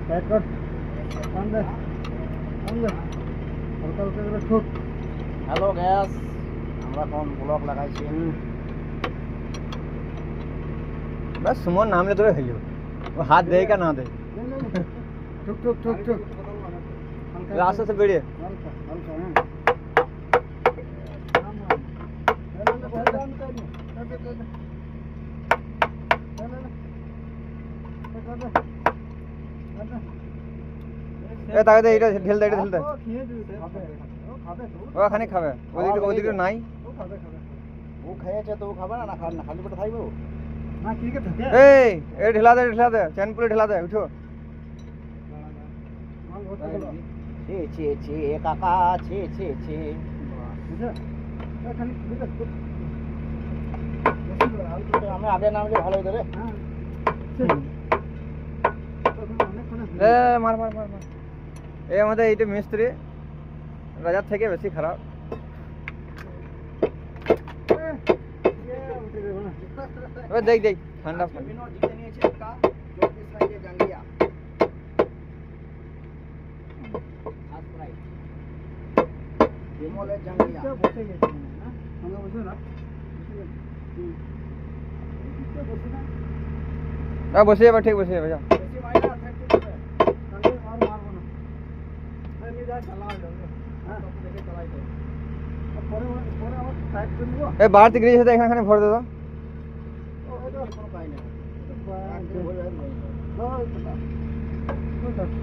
Back কর Andre Andre হালকা হালকা করে ঠুক। হ্যালো গ্যাস, আমরা এখন ব্লক লাগাইছি। बस सुमन नाम ले तो है वो हाथ दे क्या ना दे ঠুক ঠুক ঠুক ঠুক रास्ते से बढ़िए হালকা হালকা হ্যাঁ ए ताके दे এটা ঢেল দে এটা ঢেল দে খেয়ে দিতে খাবে খাবে তো ও খানে খাবে ওদিকে নাই ও খাবে খাবে ও খেয়েছে তো ও খাবে না, না খালি পেটে থাকবে ও? না কি কে থাকে এই এ ঢেলা দে চেন পুরে ঢেলা দে উঠো মাল হতে গেল ছে ছে ছে কাকা ছে ছে ছে। বুঝা এখানে বুঝা আমি আগে নামলে ভালো হতো রে। হ্যাঁ এ মার মার মার মার এ আমাদের এইটা মিস্ত্রি রাজার থেকে বেশি খারাপ ও দেখ দেখ ঠান্ডা বিনোদ জিতে নিয়েছে একটা 24 সাইজের জাঙ্গিয়া ফার্স্ট প্রাইজ বিমলের জাঙ্গিয়া। বসে গেছে না আমরা বসে না বসে যাবে ঠিক বসে যাবে যাও বেশি মাইনা 30 দিবে তাহলে আর মারবো না আমি যা চালাও হ্যাঁ দেখে চালাই তো। পরে পরে আবার সাইড করে নিব এ বাড়তি গ্রিজ আছে এখানে ভরে দে দাও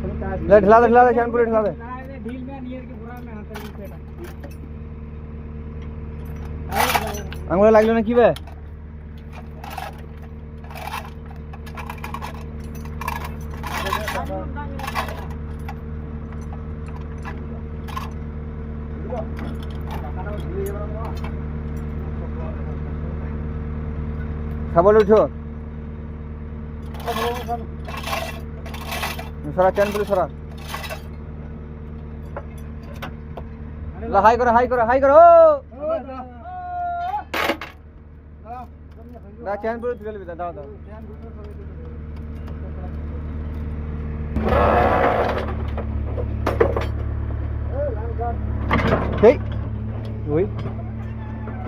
কোনো কাজ নেই। ले ढिला दे चैन पूरे ढिला दे ढील में नियर के बुरा में हाथ में पेटा आंगुल लागलो ना की बे খাবলে উঠো সরা চैन পুরে সরা ला हाई करो ना चैन पूरे तुले ले दाओ दाओ ठीक ওই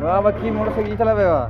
বাবা কি মোটরসাইকেল চালাবে বাবা